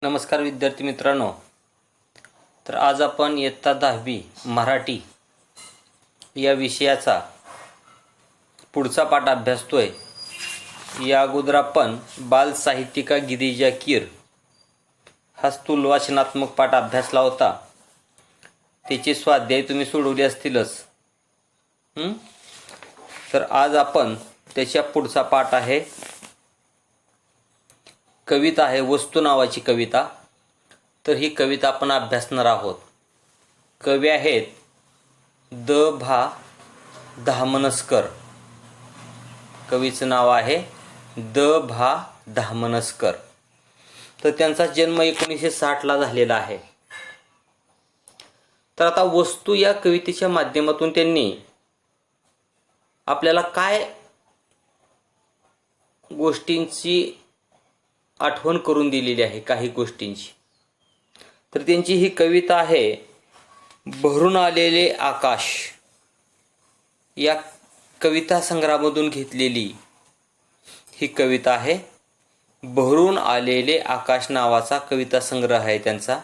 नमस्कार विद्यार्थी मित्रांनो. तर आज आपण इयत्ता 10वी मराठी या विषयाचा पुढचा पाठ अभ्यासतोय. या अगोदर आपण बाल साहित्यिका गिरिजा कीर हा स्थूल वाचनात्मक पाठ अभ्यासला होता. त्याचे स्वाध्याय तुम्ही सोडवले असतीलच. तर आज आपण त्याच्या पुढचा पाठ आहे, कविता आहे, वस्तू नावाची कविता. तर ही कविता आपण अभ्यासणार आहोत. कवी आहेत द भा धामनस्कर. कवीचं नाव आहे द भा धामनस्कर. तर त्यांचा जन्म 1960ला झालेला आहे. तर आता वस्तू या कवितेच्या माध्यमातून त्यांनी आपल्याला काय गोष्टींची आठवण करून दिलेली आहे, काही गोष्टींची. तर त्यांची ही कविता आहे भरून आलेले आकाश या कविता संग्रहामधून घेतलेली ही कविता आहे. भरून आलेले आकाश नावाचा कविता संग्रह आहे त्यांचा,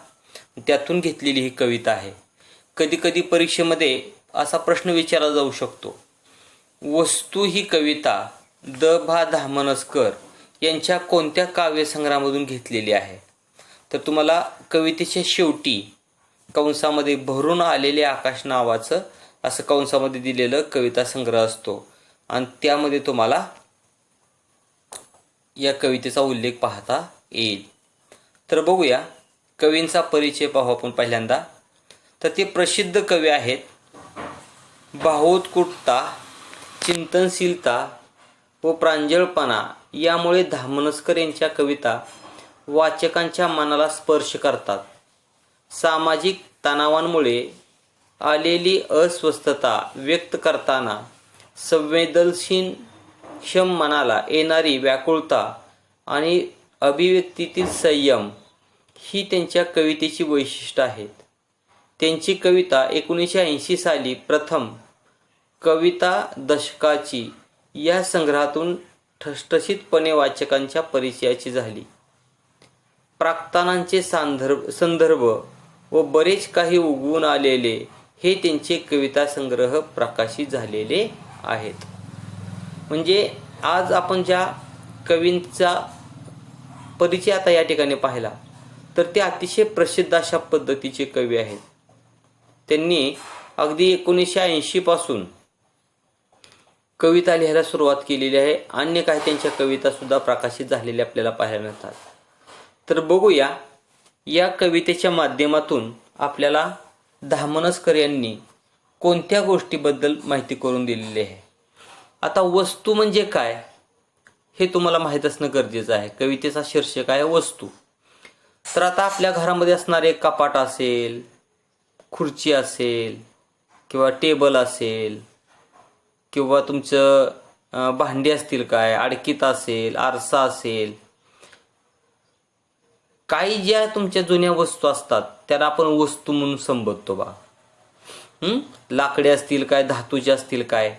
त्यातून घेतलेली ही कविता आहे. कधी कधी परीक्षेमध्ये असा प्रश्न विचारला जाऊ शकतो, वस्तू ही कविता द भा धामनस्कर यांच्या कोणत्या काव्यसंग्रहामधून घेतलेली आहे. तर तुम्हाला कवितेच्या शेवटी कंसामध्ये भरून आलेले आकाश नावाचं असं कंसामध्ये दिलेलं कविता संग्रह असतो आणि त्यामध्ये तुम्हाला या कवितेचा उल्लेख पाहता येईल. तर बघूया, कवींचा परिचय पाहू आपण पहिल्यांदा. तर ते प्रसिद्ध कवी आहेत. भावोत्कटता, चिंतनशीलता व प्रांजळपणा यामुळे धामनस्कर यांच्या कविता वाचकांच्या मनाला स्पर्श करतात. सामाजिक तणावांमुळे आलेली अस्वस्थता व्यक्त करताना संवेदनशील मनाला येणारी व्याकुळता आणि अभिव्यक्तीतील संयम ही त्यांच्या कवितेची वैशिष्ट्य आहेत. त्यांची कविता 1980 साली प्रथम कविता दशकाची या संग्रहातून ठसठशीतपणे वाचकांच्या परिचयाची झाली. प्राक्तनांचे संदर्भ व बरेच काही उगवून आलेले हे त्यांचे कविता संग्रह प्रकाशित झालेले आहेत. म्हणजे आज आपण ज्या कवींचा परिचय आता या ठिकाणी पाहिला, तर ते अतिशय प्रसिद्ध अशा पद्धतीचे कवी आहेत. त्यांनी अगदी 1980 पासून कविता लिहायला सुरुवात केलेली आहे. अन्य काही त्यांच्या कविता सुद्धा प्रकाशित झालेल्या आपल्याला पाहायला मिळतात. तर बघूया, या कवितेच्या माध्यमातून आपल्याला धामनस्कर यांनी कोणत्या गोष्टीबद्दल माहिती करून दिलेली आहे. आता वस्तू म्हणजे काय हे तुम्हाला माहीत असणं गरजेचं आहे. कवितेचा शीर्षक आहे वस्तू. तर आता आपल्या घरामध्ये असणारे कपाट असेल, खुर्ची असेल किंवा टेबल असेल किंवा तुमचं भांडी असतील, काय अडकीत असेल, आरसा असेल, काही ज्या तुमच्या जुन्या वस्तू असतात त्याला आपण वस्तू म्हणून संबोधतो बा. लाकडे असतील काय, धातूचे असतील काय,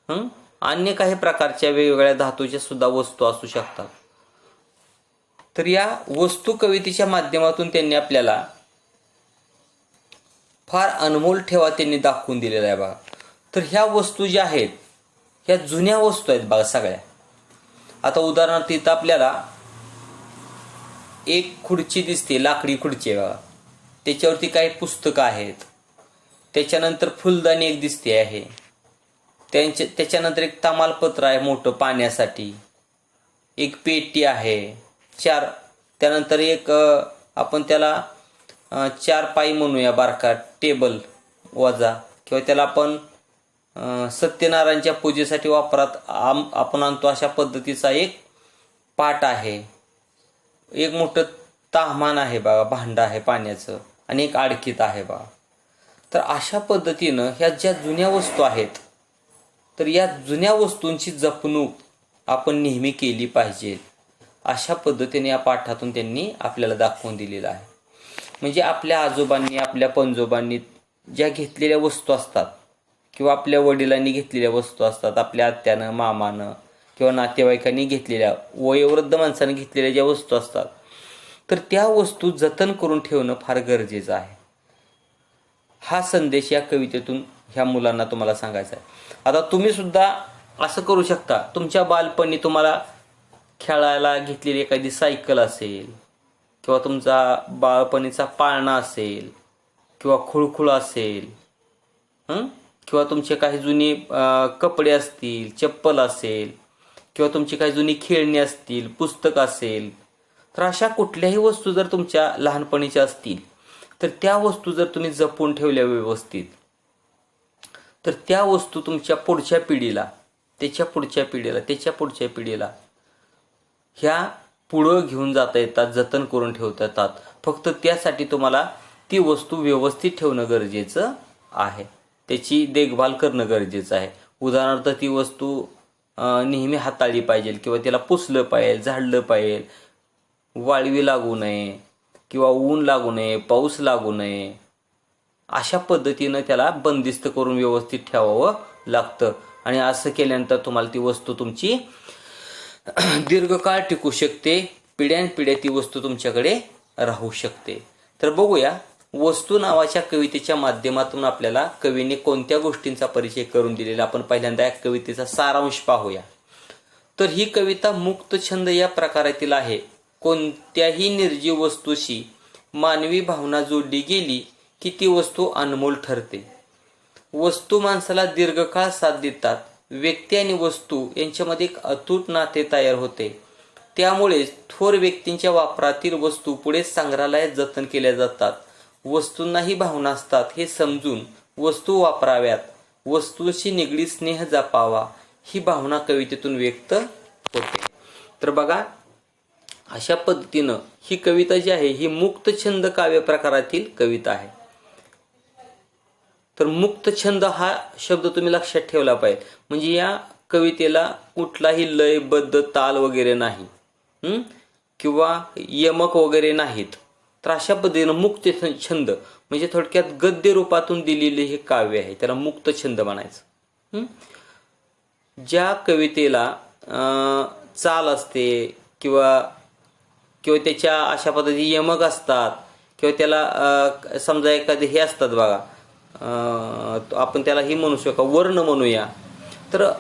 अन्य काही प्रकारच्या वेगवेगळ्या धातूच्या सुद्धा वस्तू असू शकतात. तर या वस्तू कवितेच्या माध्यमातून त्यांनी आपल्याला फार अनमोल ठेवा त्यांनी दाखवून दिलेला आहे बघा. तर ह्या वस्तू ज्या आहेत ह्या जुन्या वस्तू आहेत बघा सगळ्या. आता उदाहरणार्थ इथं आपल्याला एक खुर्ची दिसते, लाकडी खुर्ची आहे बघा. त्याच्यावरती काही पुस्तकं आहेत. त्याच्यानंतर फुलदाणी एक दिसते आहे. त्याच्यानंतर एक तमालपत्र आहे मोठं पाण्यासाठी. एक पेटी आहे. त्यानंतर एक आपण त्याला 4 पाई म्हणूया, बारका टेबल वजा, किंवा त्याला आपण सत्यनारायणच्या पूजेसाठी वापरात आपण आणतो अशा पद्धतीचा एक पाट आहे. एक मोठं ताहमान आहे बघा, भांडं आहे पाण्याचं, आणि एक आडकीत आहे बघा. तर अशा पद्धतीनं ह्या ज्या जुन्या वस्तू आहेत, तर या जुन्या वस्तूंची जपणूक आपण नेहमी केली पाहिजे अशा पद्धतीने या पाठातून त्यांनी आपल्याला दाखवून दिलेलं आहे. म्हणजे आपल्या आजोबांनी, आपल्या पणजोबांनी ज्या घेतलेल्या वस्तू असतात किंवा आपल्या वडिलांनी घेतलेल्या वस्तू असतात, आपल्या आत्यानं, मामानं किंवा नातेवाईकांनी घेतलेल्या, वयोवृद्ध माणसाने घेतलेल्या ज्या वस्तू असतात, तर त्या वस्तू जतन करून ठेवणं फार गरजेचं आहे. हा संदेश या कवितेतून ह्या मुलांना तुम्हाला सांगायचा आहे. आता तुम्ही सुद्धा असं करू शकता. तुमच्या बालपणी तुम्हाला खेळायला घेतलेली एखादी सायकल असेल, किंवा तुमचा बाळपणीचा पाळणा असेल, किंवा खुळखुळ असेल, किंवा तुमचे काही जुनी कपडे असतील, चप्पल असेल, किंवा तुमची काही जुनी खेळणी असतील, पुस्तक असेल, तर अशा कुठल्याही वस्तू जर तुमच्या लहानपणीच्या असतील, तर त्या वस्तू जर तुम्ही जपून ठेवल्या व्यवस्थित, तर त्या वस्तू तुमच्या पुढच्या पिढीला, त्याच्या पुढच्या पिढीला, त्याच्या पुढच्या पिढीला ह्या पुढं घेऊन जाता येतात, जतन करून ठेवता येतात. फक्त त्यासाठी तुम्हाला ती वस्तू व्यवस्थित ठेवणं गरजेचं आहे, त्याची देखभाल करणं गरजेचं आहे. उदाहरणार्थ ती वस्तू नेहमी हाताळली पाहिजे, किंवा त्याला पुसलं पाहिजे, झाडलं पाहिजे, वाळवी लागू नये, किंवा ऊन लागू नये, पाऊस लागू नये. अशा पद्धतीनं त्याला बंदिस्त करून व्यवस्थित ठेवावं लागतं. आणि असं केल्यानंतर तुम्हाला ती वस्तू तुमची दीर्घकाळ टिकू शकते, पिढ्यानपिढ्या ती वस्तू तुमच्याकडे राहू शकते. तर बघूया, वस्तू नावाच्या कवितेच्या माध्यमातून आपल्याला कवीने कोणत्या गोष्टींचा परिचय करून दिलेला. आपण पहिल्यांदा या कवितेचा सारांश पाहूया. तर ही कविता मुक्त छंद या प्रकारातील आहे. कोणत्याही निर्जीव वस्तूशी मानवी भावना जोडली गेली की ती वस्तू अनमोल ठरते. वस्तू माणसाला दीर्घकाळ साथ देतात. व्यक्ती आणि वस्तू यांच्यामध्ये एक अतूट नाते तयार होते. त्यामुळे थोर व्यक्तींच्या वापरातील वस्तू पुढे संग्रहालयात जतन केल्या जातात. वस्तूंनाही भावना असतात हे समजून वस्तू वापराव्यात. वस्तूंशी निगडीत स्नेह जपावा ही भावना कवितेतून व्यक्त होते. तर बघा, अशा पद्धतीनं ही कविता जी आहे ही मुक्त छंद काव्य प्रकारातील कविता आहे. तर मुक्त छंद हा शब्द तुम्ही लक्षात ठेवला पाहिजे. म्हणजे या कवितेला कुठलाही लयबद्ध ताल वगैरे नाही, किंवा यमक वगैरे नाहीत. तर अशा पद्धतीनं मुक्त छंद म्हणजे थोडक्यात गद्य रूपातून दिलेले हे काव्य आहे, त्याला मुक्त छंद म्हणायचं. ज्या कवितेला चाल असते, किंवा त्याच्या अशा पद्धती यमक असतात, किंवा त्याला समजा एखादे हे असतात बघा, आपण त्याला ही म्हणू शकतो, वर्ण म्हणूया. तर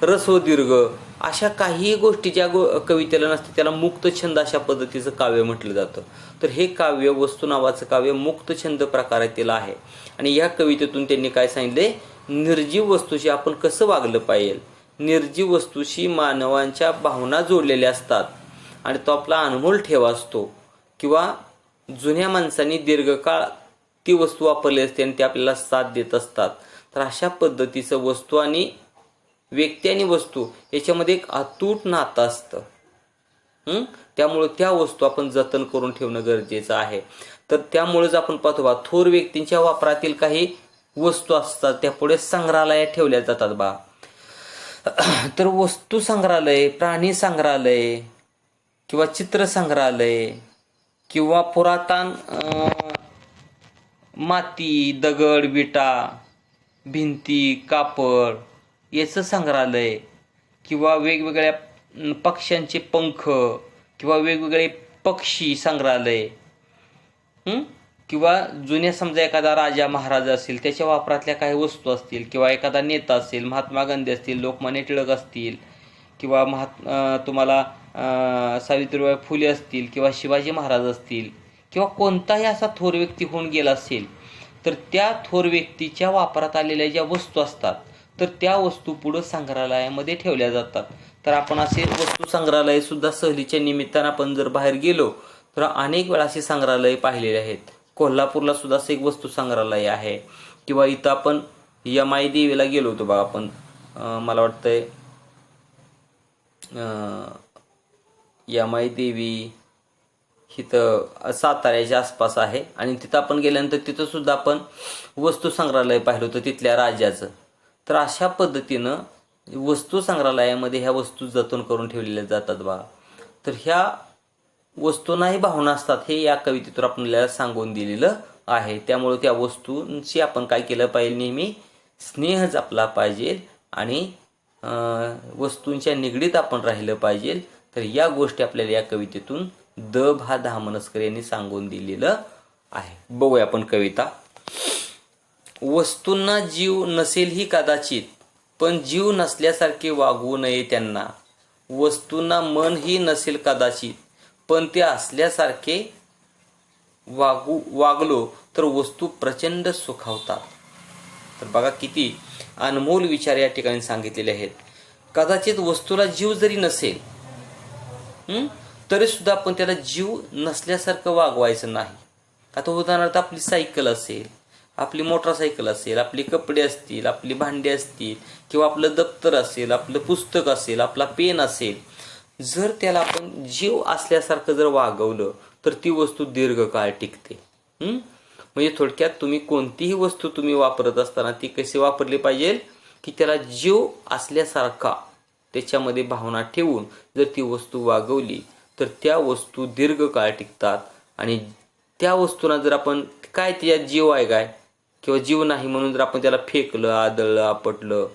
रस्व दीर्घ अशा काही गोष्टी ज्या कवितेला नसते त्याला मुक्त छंद अशा पद्धतीचं काव्य म्हटलं जातं. तर हे काव्य, वस्तू नावाचं काव्य मुक्त छंद प्रकारातील आहे. आणि या कवितेतून त्यांनी काय सांगितले, निर्जीव वस्तूशी आपण कसं वागलं पाहिजे. निर्जीव वस्तूशी मानवांच्या भावना जोडलेल्या असतात आणि तो आपला अनमोल ठेवा असतो. किंवा जुन्या माणसांनी दीर्घकाळ ती वस्तू वापरली असते आणि ते आपल्याला साथ देत असतात. तर अशा पद्धतीचं वस्तू आणि व्यक्ती आणि वस्तू याच्यामध्ये एक अतूट नातं असतं. त्यामुळे त्या वस्तू आपण जतन करून ठेवणं गरजेचं आहे. तर त्यामुळेच आपण पाहतो बा, थोर व्यक्तींच्या वापरातील काही वस्तू असतात त्या पुढे संग्रहालयात ठेवल्या जातात बा. तर वस्तू संग्रहालय, प्राणी संग्रहालय, किंवा चित्र संग्रहालय, किंवा पुरातन माती, दगड, विटा, भिंती, कापड याचं संग्रहालय, किंवा वेगवेगळ्या पक्ष्यांचे पंख, किंवा वेगवेगळे पक्षी संग्रहालय, किंवा जुन्या समजा एखादा राजा महाराजा असेल त्याच्या वापरातल्या काही वस्तू असतील, किंवा एखादा नेता असेल, महात्मा गांधी असतील, लोकमान्य टिळक असतील, किंवा तुम्हाला सावित्रीबाई फुले असतील, किंवा शिवाजी महाराज असतील, किंवा कोणताही असा थोर व्यक्ती होऊन गेला असेल, तर त्या थोर व्यक्तीच्या वापरात आलेल्या ज्या वस्तू असतात तर त्या वस्तू पुढं संग्रहालयामध्ये ठेवल्या जातात. तर आपण असे वस्तू संग्रहालय सुद्धा सहलीच्या निमित्तानं आपण जर बाहेर गेलो तर अनेक वेळा असे संग्रहालय पाहिलेले आहेत. कोल्हापूरला सुद्धा असं एक वस्तू संग्रहालय आहे. किंवा इथं आपण यमाई देवीला गेलो होतो बघा आपण, मला वाटतंय यमाई देवी इथं साताऱ्याच्या आसपास आहे. आणि तिथं आपण गेल्यानंतर तिथं सुद्धा आपण वस्तू संग्रहालय पाहिलं होतं तिथल्या राज्याचं. तर अशा पद्धतीनं वस्तू संग्रहालयामध्ये ह्या वस्तू जतन करून ठेवलेल्या जातात बा. तर ह्या वस्तूंनाही भावना असतात हे या कवितेतून आपल्याला सांगून दिलेलं आहे. त्यामुळे त्या वस्तूंची आपण काय केलं पाहिजे, नेहमी स्नेह जपला पाहिजे आणि वस्तूंच्या निगडीत आपण राहिलं पाहिजे. तर या गोष्टी आपल्याला या कवितेतून द भा धामणसकर यांनी सांगून दिलेलं आहे. बघूया आपण कविता. वस्तूंना जीव नसेलही कदाचित, पण जीव नसल्यासारखे वागवू नये त्यांना. वस्तूंना मनही नसेल कदाचित, पण ते असल्यासारखे वागलो तर वस्तू प्रचंड सुखावतात. तर बघा किती अनमोल विचार या ठिकाणी सांगितलेले आहेत. कदाचित वस्तूला जीव जरी नसेल तरी सुद्धा आपण त्याला जीव नसल्यासारखं वागवायचं नाही. आता उदाहरणार्थ आपली सायकल असेल, आपली मोटरसायकल असेल, आपले कपडे असतील, आपली भांडी असतील, किंवा आपलं दप्तर असेल, आपलं पुस्तक असेल, आपला पेन असेल, जर त्याला आपण जीव असल्यासारखं जर वागवलं तर ती वस्तू दीर्घकाळ टिकते. म्हणजे थोडक्यात तुम्ही कोणतीही वस्तू तुम्ही वापरत असताना ती कशी वापरली पाहिजे की त्याला जीव असल्यासारखा त्याच्यामध्ये भावना ठेवून जर ती वस्तू वागवली तर त्या वस्तू दीर्घकाळ टिकतात. आणि त्या वस्तूंना जर आपण काय त्याच्यात जीव आहे काय किंवा जीव नाही म्हणून जर आपण त्याला फेकलं, आदळलं, आपटलं,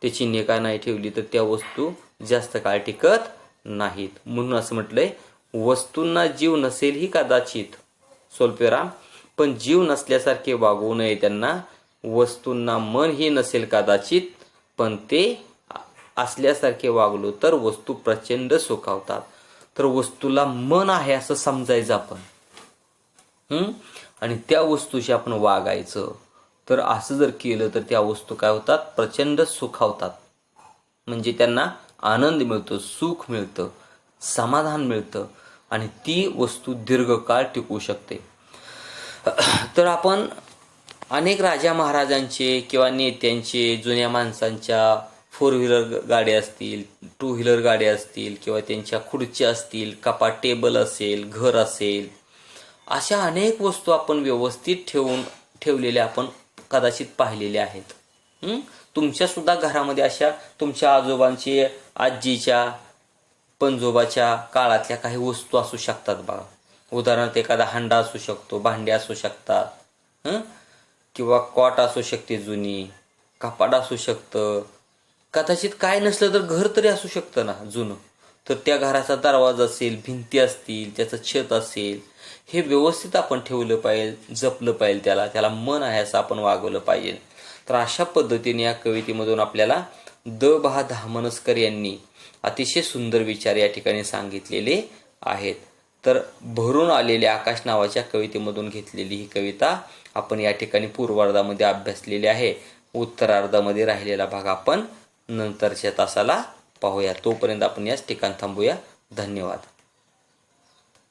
त्याची निगा नाही ठेवली तर त्या वस्तू जास्त काळ टिकत नाहीत. म्हणून असं म्हटलंय, वस्तूंना जीव नसेलही कदाचित स्वल्पविराम, पण जीव नसल्यासारखे वागवू नये त्यांना. वस्तूंना मन ही नसेल कदाचित, पण ते असल्यासारखे वागलो तर वस्तू प्रचंड सुखावतात. तर वस्तूला मन आहे असं समजायचं आपण, आणि त्या वस्तूशी आपण वागायचं. तर असं जर केलं तर त्या वस्तू काय होतात, प्रचंड सुखावतात. म्हणजे त्यांना आनंद मिळतो, सुख मिळतं, समाधान मिळतं, आणि ती वस्तू दीर्घकाळ टिकू शकते. तर आपण अनेक राजा महाराजांचे किंवा नेत्यांचे, जुन्या माणसांच्या 4 व्हीलर गाड्या असतील, 2 व्हीलर गाड्या असतील, किंवा त्यांच्या खुर्च्या असतील, कपाट टेबल असेल, घर असेल, अशा अनेक वस्तू आपण व्यवस्थित ठेवलेल्या आपण कदाचित पाहिलेल्या आहेत. तुमच्या सुद्धा घरामध्ये अशा तुमच्या आजोबांची, आजीच्या, पणजोबाच्या काळातल्या काही वस्तू असू शकतात बघा. उदाहरणार्थ एखादा हांडा असू शकतो, भांडे असू शकतात, किंवा कॉट असू शकते जुनी, कपाट असू शकतं, कदाचित काय नसलं तर घर तरी असू शकतं ना जुनं. तर त्या घराचा दरवाजा असेल, भिंती असतील, त्याचं छत असेल, हे व्यवस्थित आपण ठेवलं पाहिजे, जपलं पाहिजे, त्याला मन आहे असं आपण वागवलं पाहिजे. तर अशा पद्धतीने या कवितेमधून आपल्याला द भा धामणसकर यांनी अतिशय सुंदर विचार या ठिकाणी सांगितलेले आहेत. तर भरून आलेले आकाश नावाच्या कवितेमधून घेतलेली ही कविता आपण या ठिकाणी पूर्वार्धामध्ये अभ्यासलेली आहे. उत्तरार्धामध्ये राहिलेला भाग आपण नंतरच्या तासाला पाहूया. तोपर्यंत आपण याच ठिकाणी थांबूया. धन्यवाद.